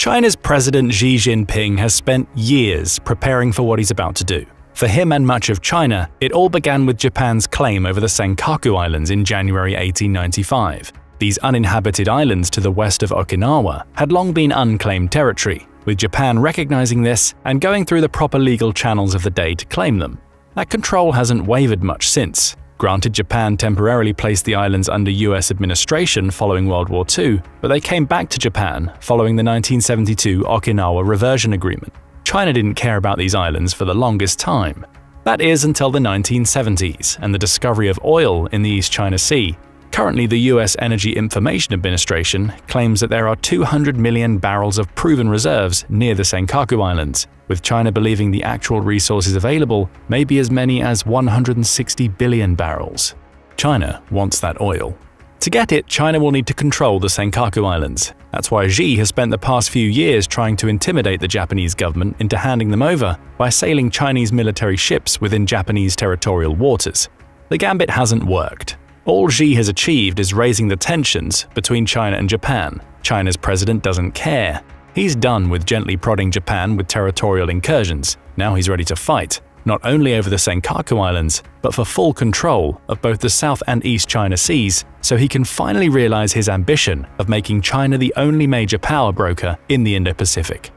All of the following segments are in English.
China's President Xi Jinping has spent years preparing for what he's about to do. For him and much of China, it all began with Japan's claim over the Senkaku Islands in January 1895. These uninhabited islands to the west of Okinawa had long been unclaimed territory, with Japan recognizing this and going through the proper legal channels of the day to claim them. That control hasn't wavered much since. Granted, Japan temporarily placed the islands under US administration following World War II, but they came back to Japan following the 1972 Okinawa Reversion Agreement. China didn't care about these islands for the longest time. That is until the 1970s and the discovery of oil in the East China Sea. Currently, the US Energy Information Administration claims that there are 200 million barrels of proven reserves near the Senkaku Islands, with China believing the actual resources available may be as many as 160 billion barrels. China wants that oil. To get it, China will need to control the Senkaku Islands. That's why Xi has spent the past few years trying to intimidate the Japanese government into handing them over by sailing Chinese military ships within Japanese territorial waters. The gambit hasn't worked. All Xi has achieved is raising the tensions between China and Japan. China's president doesn't care. He's done with gently prodding Japan with territorial incursions. Now he's ready to fight, not only over the Senkaku Islands, but for full control of both the South and East China Seas, so he can finally realize his ambition of making China the only major power broker in the Indo-Pacific.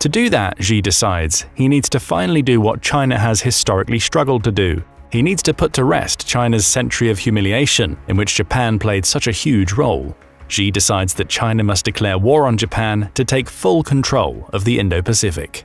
To do that, Xi decides he needs to finally do what China has historically struggled to do. He needs to put to rest China's century of humiliation in which Japan played such a huge role. Xi decides that China must declare war on Japan to take full control of the Indo-Pacific.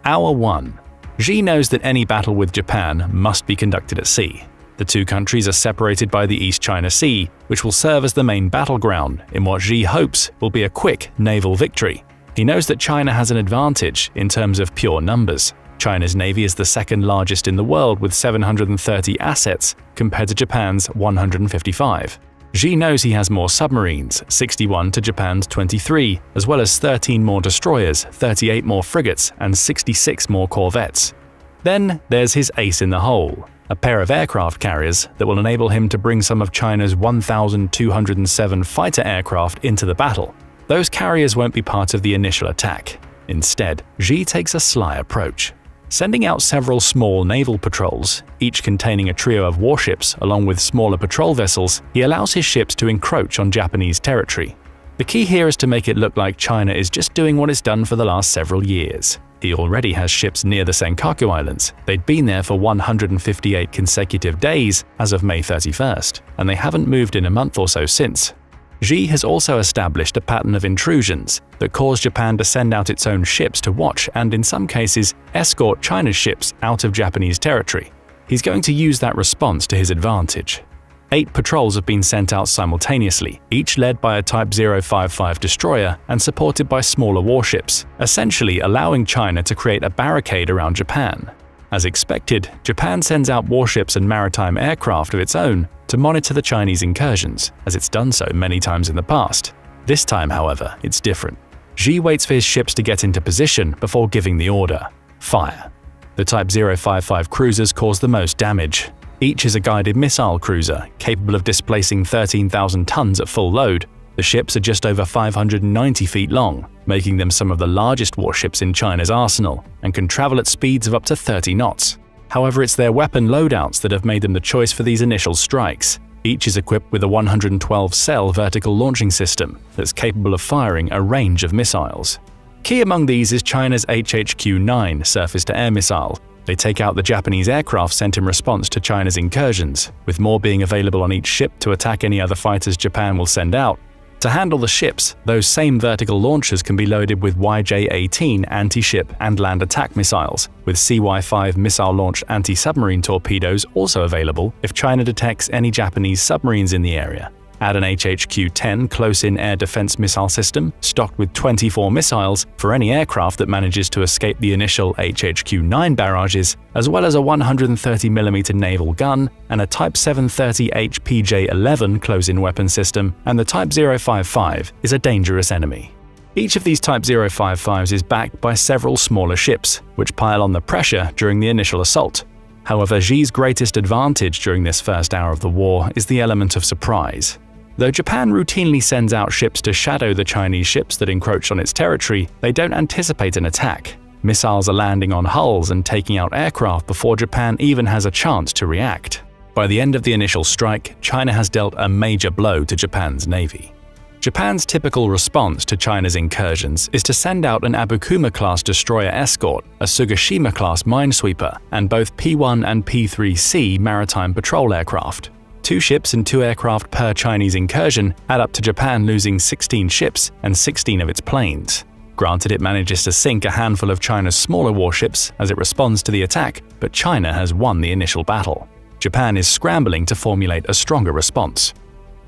Hour 1. Xi knows that any battle with Japan must be conducted at sea. The two countries are separated by the East China Sea, which will serve as the main battleground in what Xi hopes will be a quick naval victory. He knows that China has an advantage in terms of pure numbers. China's navy is the second largest in the world with 730 assets compared to Japan's 155. Xi knows he has more submarines, 61 to Japan's 23, as well as 13 more destroyers, 38 more frigates, and 66 more corvettes. Then there's his ace in the hole, a pair of aircraft carriers that will enable him to bring some of China's 1,207 fighter aircraft into the battle. Those carriers won't be part of the initial attack. Instead, Xi takes a sly approach. Sending out several small naval patrols, each containing a trio of warships along with smaller patrol vessels, he allows his ships to encroach on Japanese territory. The key here is to make it look like China is just doing what it's done for the last several years. He already has ships near the Senkaku Islands. They'd been there for 158 consecutive days as of May 31st, and they haven't moved in a month or so since. Xi has also established a pattern of intrusions that cause Japan to send out its own ships to watch and, in some cases, escort China's ships out of Japanese territory. He's going to use that response to his advantage. 8 patrols have been sent out simultaneously, each led by a Type 055 destroyer and supported by smaller warships, essentially allowing China to create a barricade around Japan. As expected, Japan sends out warships and maritime aircraft of its own to monitor the Chinese incursions, as it's done so many times in the past. This time, however, it's different. Xi waits for his ships to get into position before giving the order: fire. The Type 055 cruisers cause the most damage. Each is a guided missile cruiser, capable of displacing 13,000 tons at full load. The ships are just over 590 feet long, making them some of the largest warships in China's arsenal, and can travel at speeds of up to 30 knots. However, it's their weapon loadouts that have made them the choice for these initial strikes. Each is equipped with a 112-cell vertical launching system that's capable of firing a range of missiles. Key among these is China's HHQ-9 surface-to-air missile. They take out the Japanese aircraft sent in response to China's incursions, with more being available on each ship to attack any other fighters Japan will send out. To handle the ships, those same vertical launchers can be loaded with YJ-18 anti-ship and land attack missiles, with CY-5 missile-launched anti-submarine torpedoes also available if China detects any Japanese submarines in the area. Add an HHQ-10 close-in air defense missile system, stocked with 24 missiles for any aircraft that manages to escape the initial HHQ-9 barrages, as well as a 130mm naval gun and a Type 730H PJ-11 close-in weapon system, and the Type 055 is a dangerous enemy. Each of these Type 055s is backed by several smaller ships, which pile on the pressure during the initial assault. However, Xi's greatest advantage during this first hour of the war is the element of surprise. Though Japan routinely sends out ships to shadow the Chinese ships that encroach on its territory, they don't anticipate an attack. Missiles are landing on hulls and taking out aircraft before Japan even has a chance to react. By the end of the initial strike, China has dealt a major blow to Japan's navy. Japan's typical response to China's incursions is to send out an Abukuma-class destroyer escort, a Sugashima-class minesweeper, and both P-1 and P-3C maritime patrol aircraft. 2 ships and 2 aircraft per Chinese incursion add up to Japan losing 16 ships and 16 of its planes. Granted, it manages to sink a handful of China's smaller warships as it responds to the attack, but China has won the initial battle. Japan is scrambling to formulate a stronger response.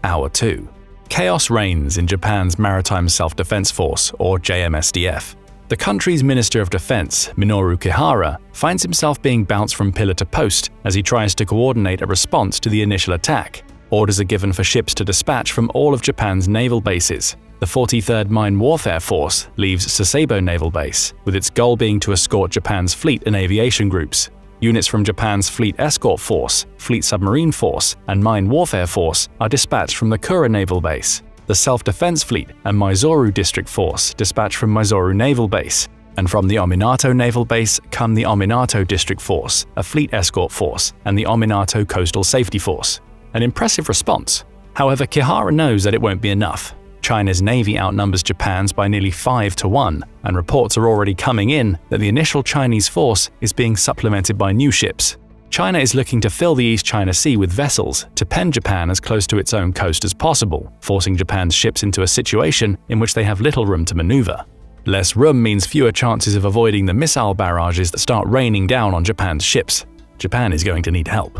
Hour 2. Chaos reigns in Japan's Maritime Self-Defense Force, or JMSDF. The country's Minister of Defense, Minoru Kihara, finds himself being bounced from pillar to post as he tries to coordinate a response to the initial attack. Orders are given for ships to dispatch from all of Japan's naval bases. The 43rd Mine Warfare Force leaves Sasebo Naval Base, with its goal being to escort Japan's fleet and aviation groups. Units from Japan's Fleet Escort Force, Fleet Submarine Force, and Mine Warfare Force are dispatched from the Kura Naval Base. The Self-Defense Fleet and Maizuru District Force dispatched from Maizuru Naval Base. And from the Ominato Naval Base come the Ominato District Force, a Fleet Escort Force, and the Ominato Coastal Safety Force. An impressive response. However, Kihara knows that it won't be enough. China's navy outnumbers Japan's by nearly 5 to 1, and reports are already coming in that the initial Chinese force is being supplemented by new ships. China is looking to fill the East China Sea with vessels to pen Japan as close to its own coast as possible, forcing Japan's ships into a situation in which they have little room to maneuver. Less room means fewer chances of avoiding the missile barrages that start raining down on Japan's ships. Japan is going to need help.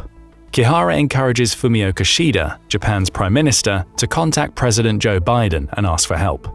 Kihara encourages Fumio Kishida, Japan's Prime Minister, to contact President Joe Biden and ask for help.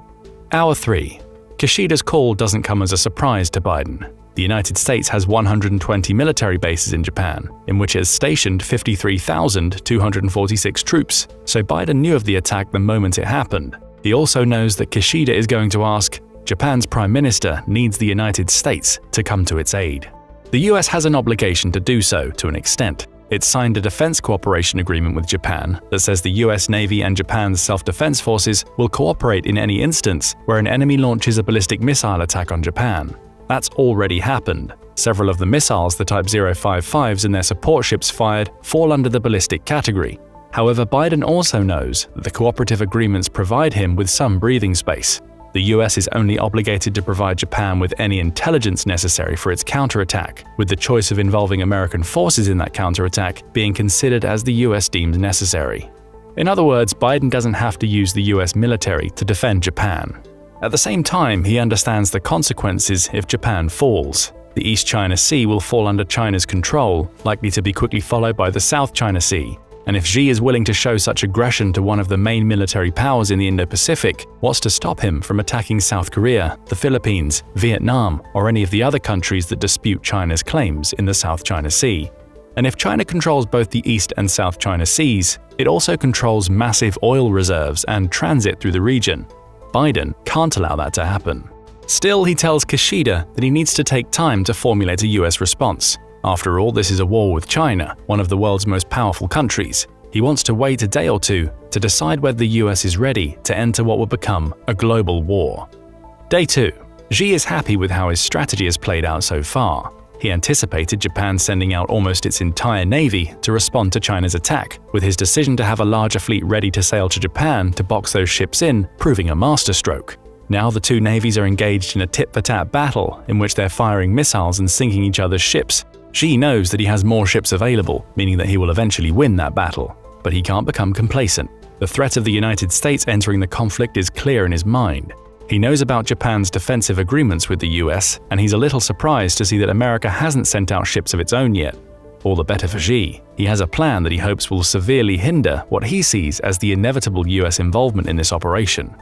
Hour 3. Kishida's call doesn't come as a surprise to Biden. The United States has 120 military bases in Japan, in which it has stationed 53,246 troops, so Biden knew of the attack the moment it happened. He also knows that Kishida is going to ask, Japan's Prime Minister needs the United States to come to its aid. The US has an obligation to do so to an extent. It signed a defense cooperation agreement with Japan that says the US Navy and Japan's self-defense forces will cooperate in any instance where an enemy launches a ballistic missile attack on Japan. That's already happened. Several of the missiles the Type 055s and their support ships fired fall under the ballistic category. However, Biden also knows that the cooperative agreements provide him with some breathing space. The US is only obligated to provide Japan with any intelligence necessary for its counterattack, with the choice of involving American forces in that counterattack being considered as the US deems necessary. In other words, Biden doesn't have to use the US military to defend Japan. At the same time, he understands the consequences if Japan falls. The East China Sea will fall under China's control, likely to be quickly followed by the South China Sea. And if Xi is willing to show such aggression to one of the main military powers in the Indo-Pacific, what's to stop him from attacking South Korea, the Philippines, Vietnam, or any of the other countries that dispute China's claims in the South China Sea? And if China controls both the East and South China Seas, it also controls massive oil reserves and transit through the region. Biden can't allow that to happen. Still, he tells Kishida that he needs to take time to formulate a US response. After all, this is a war with China, one of the world's most powerful countries. He wants to wait a day or two to decide whether the US is ready to enter what will become a global war. Day 2. Xi is happy with how his strategy has played out so far. He anticipated Japan sending out almost its entire navy to respond to China's attack, with his decision to have a larger fleet ready to sail to Japan to box those ships in proving a masterstroke. Now the two navies are engaged in a tit-for-tat battle in which they're firing missiles and sinking each other's ships. Xi knows that he has more ships available, meaning that he will eventually win that battle. But he can't become complacent. The threat of the United States entering the conflict is clear in his mind. He knows about Japan's defensive agreements with the US, and he's a little surprised to see that America hasn't sent out ships of its own yet. All the better for Xi. He has a plan that he hopes will severely hinder what he sees as the inevitable US involvement in this operation.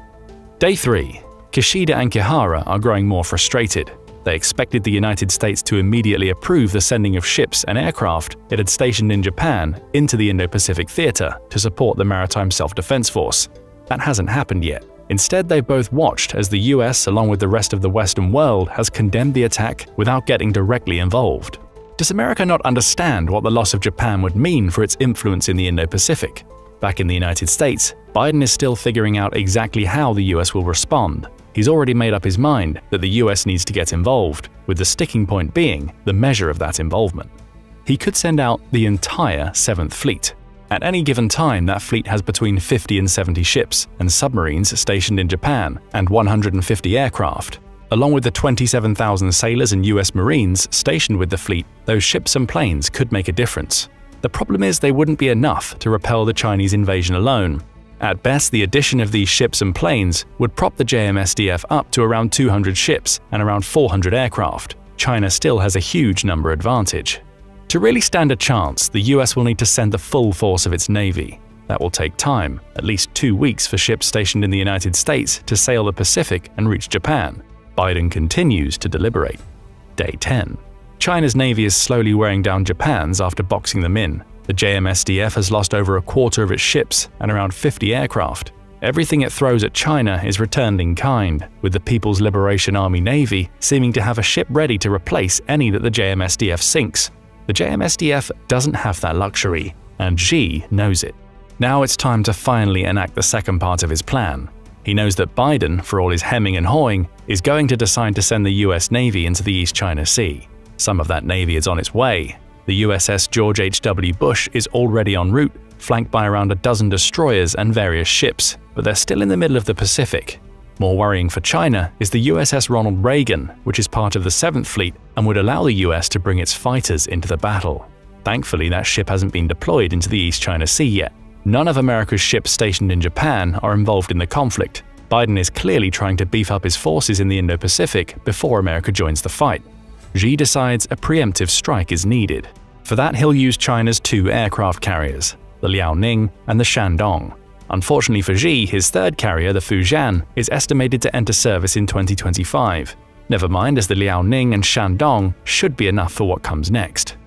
Day 3. Kishida and Kihara are growing more frustrated. They expected the United States to immediately approve the sending of ships and aircraft it had stationed in Japan into the Indo-Pacific theater to support the Maritime Self-Defense Force. That hasn't happened yet. Instead, they've both watched as the US, along with the rest of the Western world, has condemned the attack without getting directly involved. Does America not understand what the loss of Japan would mean for its influence in the Indo-Pacific? Back in the United States, Biden is still figuring out exactly how the US will respond. He's already made up his mind that the US needs to get involved, with the sticking point being the measure of that involvement. He could send out the entire 7th Fleet. At any given time, that fleet has between 50 and 70 ships and submarines stationed in Japan and 150 aircraft. Along with the 27,000 sailors and US Marines stationed with the fleet, those ships and planes could make a difference. The problem is they wouldn't be enough to repel the Chinese invasion alone. At best, the addition of these ships and planes would prop the JMSDF up to around 200 ships and around 400 aircraft. China still has a huge number advantage. To really stand a chance, the US will need to send the full force of its navy. That will take time, at least 2 weeks for ships stationed in the United States to sail the Pacific and reach Japan. Biden continues to deliberate. Day 10. China's navy is slowly wearing down Japan's after boxing them in. The JMSDF has lost over a quarter of its ships and around 50 aircraft. Everything it throws at China is returned in kind, with the People's Liberation Army Navy seeming to have a ship ready to replace any that the JMSDF sinks. The JMSDF doesn't have that luxury, and Xi knows it. Now it's time to finally enact the second part of his plan. He knows that Biden, for all his hemming and hawing, is going to decide to send the US Navy into the East China Sea. Some of that navy is on its way. The USS George H.W. Bush is already en route, flanked by around a dozen destroyers and various ships, but they're still in the middle of the Pacific. More worrying for China is the USS Ronald Reagan, which is part of the 7th Fleet and would allow the US to bring its fighters into the battle. Thankfully, that ship hasn't been deployed into the East China Sea yet. None of America's ships stationed in Japan are involved in the conflict. Biden is clearly trying to beef up his forces in the Indo-Pacific before America joins the fight. Xi decides a preemptive strike is needed. For that, he'll use China's 2 aircraft carriers, the Liaoning and the Shandong. Unfortunately for Xi, his 3rd carrier, the Fujian, is estimated to enter service in 2025. Never mind, as the Liaoning and Shandong should be enough for what comes next.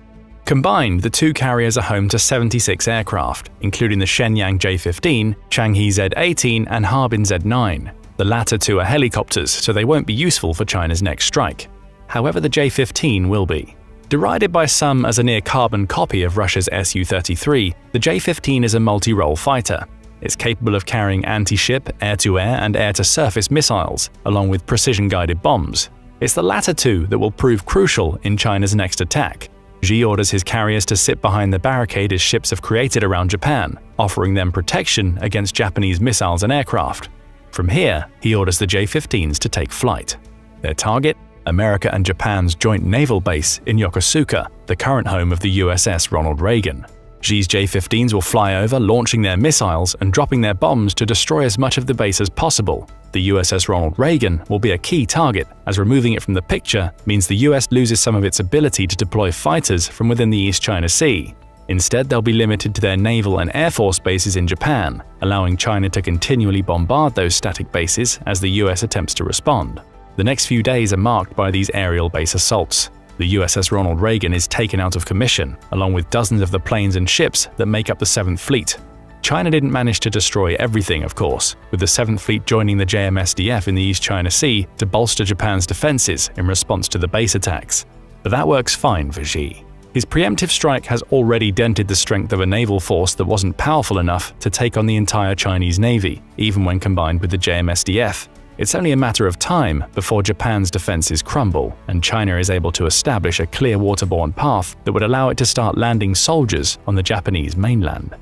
Combined, the 2 carriers are home to 76 aircraft, including the Shenyang J-15, Changhe Z-18 and Harbin Z-9. The latter 2 are helicopters, so they won't be useful for China's next strike. However, the J-15 will be. Derided by some as a near-carbon copy of Russia's Su-33, the J-15 is a multi-role fighter. It's capable of carrying anti-ship, air-to-air and air-to-surface missiles, along with precision-guided bombs. It's the latter 2 that will prove crucial in China's next attack. Xi orders his carriers to sit behind the barricade his ships have created around Japan, offering them protection against Japanese missiles and aircraft. From here, he orders the J-15s to take flight. Their target? America and Japan's joint naval base in Yokosuka, the current home of the USS Ronald Reagan. Xi's J-15s will fly over, launching their missiles and dropping their bombs to destroy as much of the base as possible. The USS Ronald Reagan will be a key target, as removing it from the picture means the US loses some of its ability to deploy fighters from within the East China Sea. Instead, they'll be limited to their naval and air force bases in Japan, allowing China to continually bombard those static bases as the US attempts to respond. The next few days are marked by these aerial base assaults. The USS Ronald Reagan is taken out of commission, along with dozens of the planes and ships that make up the 7th Fleet. China didn't manage to destroy everything, of course, with the 7th Fleet joining the JMSDF in the East China Sea to bolster Japan's defenses in response to the base attacks. But that works fine for Xi. His preemptive strike has already dented the strength of a naval force that wasn't powerful enough to take on the entire Chinese Navy, even when combined with the JMSDF. It's only a matter of time before Japan's defenses crumble, and China is able to establish a clear waterborne path that would allow it to start landing soldiers on the Japanese mainland.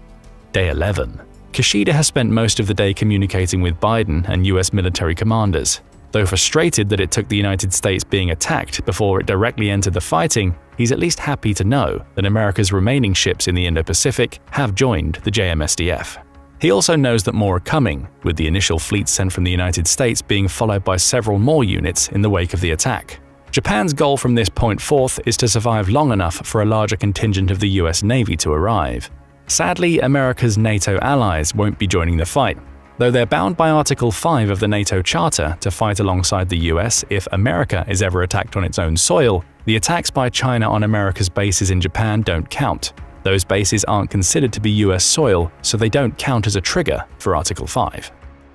Day 11. Kishida has spent most of the day communicating with Biden and US military commanders. Though frustrated that it took the United States being attacked before it directly entered the fighting, he's at least happy to know that America's remaining ships in the Indo-Pacific have joined the JMSDF. He also knows that more are coming, with the initial fleet sent from the United States being followed by several more units in the wake of the attack. Japan's goal from this point forth is to survive long enough for a larger contingent of the US Navy to arrive. Sadly, America's NATO allies won't be joining the fight. Though they're bound by Article 5 of the NATO Charter to fight alongside the US if America is ever attacked on its own soil, the attacks by China on America's bases in Japan don't count. Those bases aren't considered to be US soil, so they don't count as a trigger for Article 5.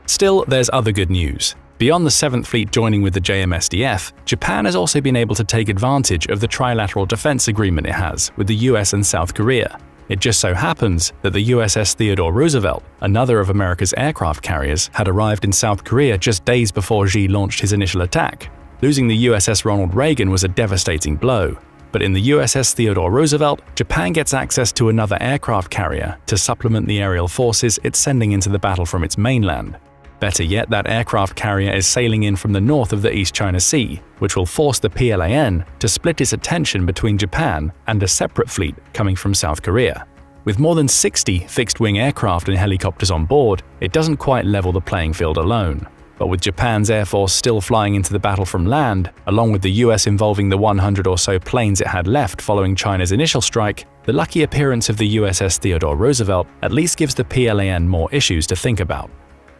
Still, there's other good news. Beyond the 7th Fleet joining with the JMSDF, Japan has also been able to take advantage of the trilateral defense agreement it has with the US and South Korea. It just so happens that the USS Theodore Roosevelt, another of America's aircraft carriers, had arrived in South Korea just days before Xi launched his initial attack. Losing the USS Ronald Reagan was a devastating blow. But in the USS Theodore Roosevelt, Japan gets access to another aircraft carrier to supplement the aerial forces it's sending into the battle from its mainland. Better yet, that aircraft carrier is sailing in from the north of the East China Sea, which will force the PLAN to split its attention between Japan and a separate fleet coming from South Korea. With more than 60 fixed-wing aircraft and helicopters on board, it doesn't quite level the playing field alone. But with Japan's air force still flying into the battle from land, along with the US involving the 100 or so planes it had left following China's initial strike, the lucky appearance of the USS Theodore Roosevelt at least gives the PLAN more issues to think about.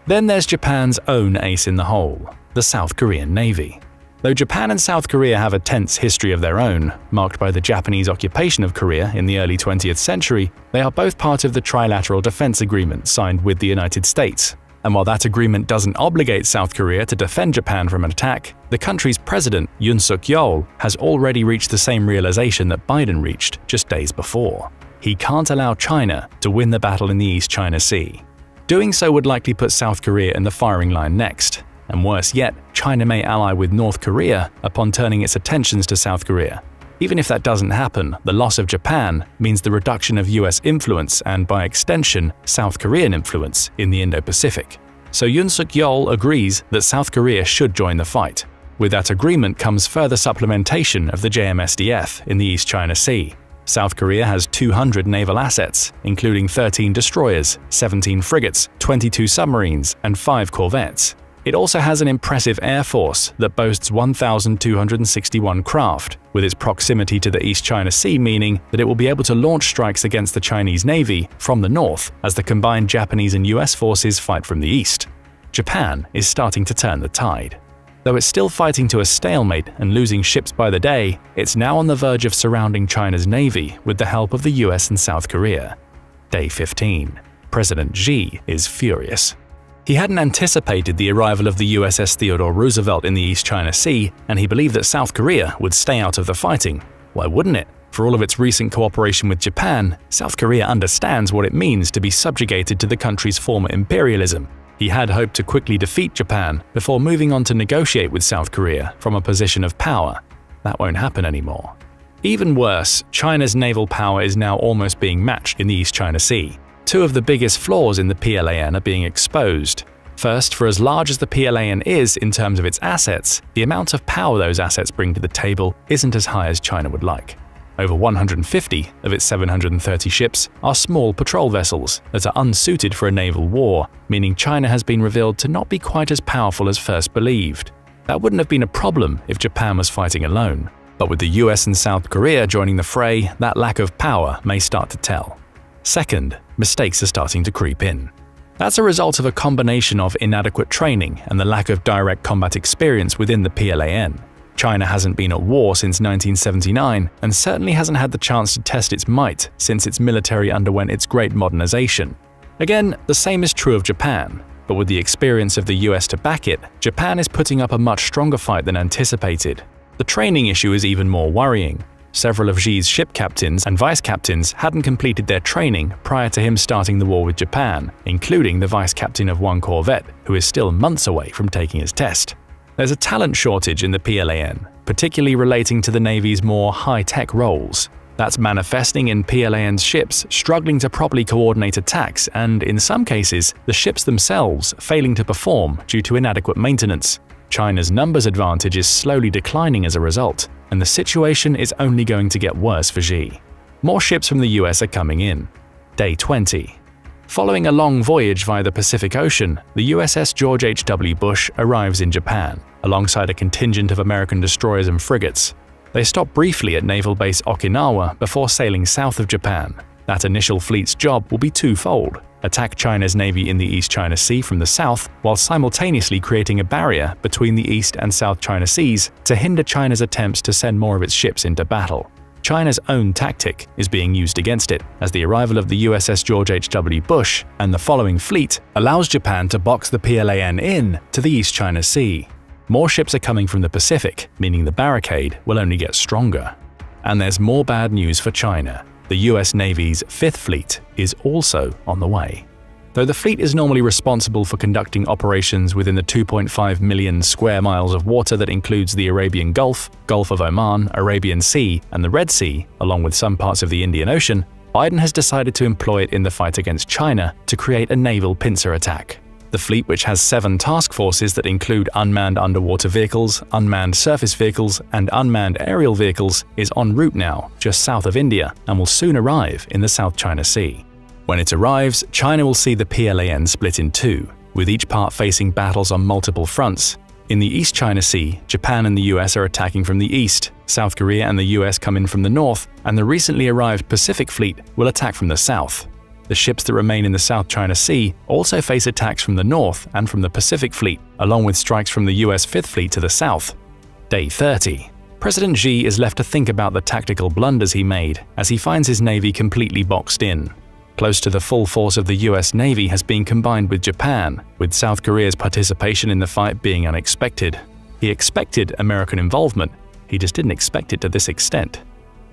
Then there's Japan's own ace in the hole, the South Korean Navy. Though Japan and South Korea have a tense history of their own, marked by the Japanese occupation of Korea in the early 20th century, they are both part of the Trilateral Defense Agreement signed with the United States. And while that agreement doesn't obligate South Korea to defend Japan from an attack, the country's president, Yoon Suk-yeol, has already reached the same realization that Biden reached just days before. He can't allow China to win the battle in the East China Sea. Doing so would likely put South Korea in the firing line next. And worse yet, China may ally with North Korea upon turning its attentions to South Korea. Even if that doesn't happen, the loss of Japan means the reduction of US influence and, by extension, South Korean influence in the Indo-Pacific. So Yoon Suk-yeol agrees that South Korea should join the fight. With that agreement comes further supplementation of the JMSDF in the East China Sea. South Korea has 200 naval assets, including 13 destroyers, 17 frigates, 22 submarines, and 5 corvettes. It also has an impressive air force that boasts 1,261 craft, with its proximity to the East China Sea meaning that it will be able to launch strikes against the Chinese Navy from the north as the combined Japanese and US forces fight from the east. Japan is starting to turn the tide. Though it's still fighting to a stalemate and losing ships by the day, it's now on the verge of surrounding China's navy with the help of the US and South Korea. Day 15. President Xi is furious. He hadn't anticipated the arrival of the USS Theodore Roosevelt in the East China Sea, and he believed that South Korea would stay out of the fighting. Why wouldn't it? For all of its recent cooperation with Japan, South Korea understands what it means to be subjugated to the country's former imperialism. He had hoped to quickly defeat Japan before moving on to negotiate with South Korea from a position of power. That won't happen anymore. Even worse, China's naval power is now almost being matched in the East China Sea. Two of the biggest flaws in the PLAN are being exposed. First, for as large as the PLAN is in terms of its assets, the amount of power those assets bring to the table isn't as high as China would like. Over 150 of its 730 ships are small patrol vessels that are unsuited for a naval war, meaning China has been revealed to not be quite as powerful as first believed. That wouldn't have been a problem if Japan was fighting alone. But with the US and South Korea joining the fray, that lack of power may start to tell. Second, mistakes are starting to creep in. That's a result of a combination of inadequate training and the lack of direct combat experience within the PLAN. China hasn't been at war since 1979 and certainly hasn't had the chance to test its might since its military underwent its great modernization. Again, the same is true of Japan, but with the experience of the US to back it, Japan is putting up a much stronger fight than anticipated. The training issue is even more worrying. Several of Xi's ship captains and vice captains hadn't completed their training prior to him starting the war with Japan, including the vice captain of one corvette, who is still months away from taking his test. There's a talent shortage in the PLAN, particularly relating to the Navy's more high-tech roles. That's manifesting in PLAN's ships struggling to properly coordinate attacks and, in some cases, the ships themselves failing to perform due to inadequate maintenance. China's numbers advantage is slowly declining as a result, and the situation is only going to get worse for Xi. More ships from the US are coming in. Day 20. Following a long voyage via the Pacific Ocean, the USS George H.W. Bush arrives in Japan, alongside a contingent of American destroyers and frigates. They stop briefly at Naval Base Okinawa before sailing south of Japan. That initial fleet's job will be twofold: attack China's navy in the East China Sea from the south, while simultaneously creating a barrier between the East and South China Seas to hinder China's attempts to send more of its ships into battle. China's own tactic is being used against it, as the arrival of the USS George H.W. Bush and the following fleet allows Japan to box the PLAN in to the East China Sea. More ships are coming from the Pacific, meaning the barricade will only get stronger. And there's more bad news for China. The US Navy's Fifth Fleet is also on the way. Though the fleet is normally responsible for conducting operations within the 2.5 million square miles of water that includes the Arabian Gulf, Gulf of Oman, Arabian Sea, and the Red Sea, along with some parts of the Indian Ocean, Biden has decided to employ it in the fight against China to create a naval pincer attack. The fleet, which has 7 task forces that include unmanned underwater vehicles, unmanned surface vehicles, and unmanned aerial vehicles, is en route now just south of India and will soon arrive in the South China Sea. When it arrives, China will see the PLAN split in two, with each part facing battles on multiple fronts. In the East China Sea, Japan and the US are attacking from the east, South Korea and the US come in from the north, and the recently arrived Pacific Fleet will attack from the south. The ships that remain in the South China Sea also face attacks from the north and from the Pacific Fleet, along with strikes from the US Fifth Fleet to the south. Day 30. President Xi is left to think about the tactical blunders he made as he finds his navy completely boxed in. Close to the full force of the US Navy has been combined with Japan, with South Korea's participation in the fight being unexpected. He expected American involvement, he just didn't expect it to this extent.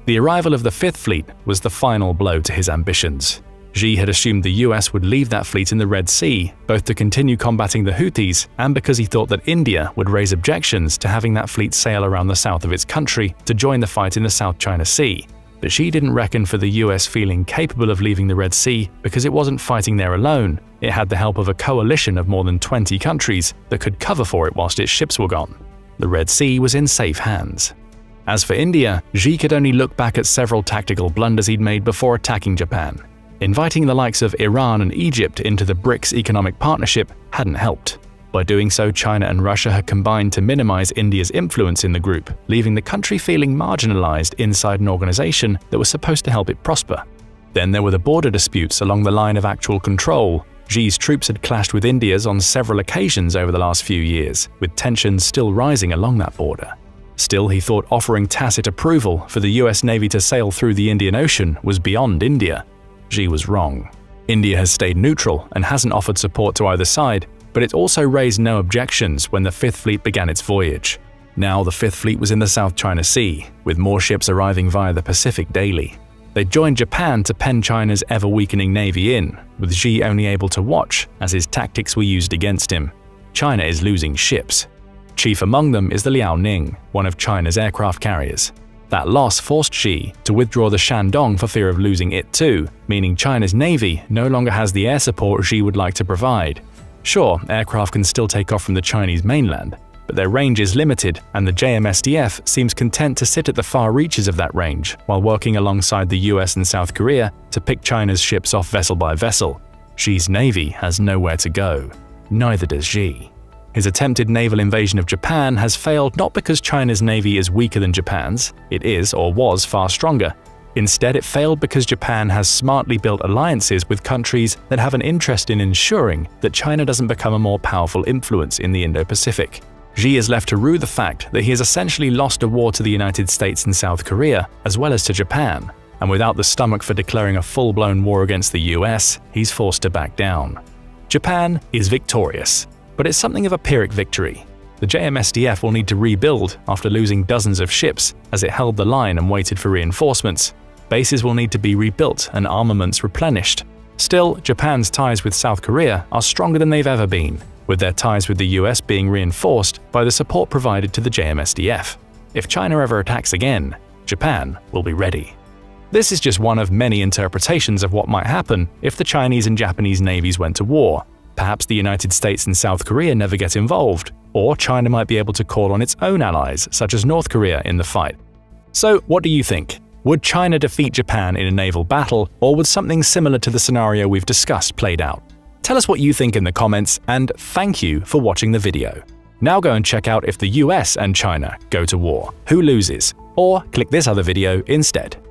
The arrival of the Fifth Fleet was the final blow to his ambitions. Xi had assumed the US would leave that fleet in the Red Sea, both to continue combating the Houthis and because he thought that India would raise objections to having that fleet sail around the south of its country to join the fight in the South China Sea. But Xi didn't reckon for the US feeling capable of leaving the Red Sea because it wasn't fighting there alone. It had the help of a coalition of more than 20 countries that could cover for it whilst its ships were gone. The Red Sea was in safe hands. As for India, Xi could only look back at several tactical blunders he'd made before attacking Japan. Inviting the likes of Iran and Egypt into the BRICS economic partnership hadn't helped. By doing so, China and Russia had combined to minimize India's influence in the group, leaving the country feeling marginalized inside an organization that was supposed to help it prosper. Then there were the border disputes along the line of actual control. Xi's troops had clashed with India's on several occasions over the last few years, with tensions still rising along that border. Still, he thought offering tacit approval for the US Navy to sail through the Indian Ocean was beyond India. Xi was wrong. India has stayed neutral and hasn't offered support to either side, but it also raised no objections when the Fifth Fleet began its voyage. Now the Fifth Fleet was in the South China Sea, with more ships arriving via the Pacific daily. They joined Japan to pen China's ever-weakening navy in, with Xi only able to watch as his tactics were used against him. China is losing ships. Chief among them is the Liaoning, one of China's aircraft carriers. That loss forced Xi to withdraw the Shandong for fear of losing it too, meaning China's navy no longer has the air support Xi would like to provide. Sure, aircraft can still take off from the Chinese mainland, but their range is limited and the JMSDF seems content to sit at the far reaches of that range while working alongside the US and South Korea to pick China's ships off vessel by vessel. Xi's navy has nowhere to go. Neither does Xi. His attempted naval invasion of Japan has failed not because China's navy is weaker than Japan's, it is or was far stronger. Instead, it failed because Japan has smartly built alliances with countries that have an interest in ensuring that China doesn't become a more powerful influence in the Indo-Pacific. Xi is left to rue the fact that he has essentially lost a war to the United States and South Korea, as well as to Japan, and without the stomach for declaring a full-blown war against the US, he's forced to back down. Japan is victorious, but it's something of a Pyrrhic victory. The JMSDF will need to rebuild after losing dozens of ships as it held the line and waited for reinforcements. Bases will need to be rebuilt and armaments replenished. Still, Japan's ties with South Korea are stronger than they've ever been, with their ties with the US being reinforced by the support provided to the JMSDF. If China ever attacks again, Japan will be ready. This is just one of many interpretations of what might happen if the Chinese and Japanese navies went to war. Perhaps the United States and South Korea never get involved, or China might be able to call on its own allies, such as North Korea, in the fight. So, what do you think? Would China defeat Japan in a naval battle, or would something similar to the scenario we've discussed played out? Tell us what you think in the comments, and thank you for watching the video. Now go and check out if the US and China go to war. Who loses? Or click this other video instead.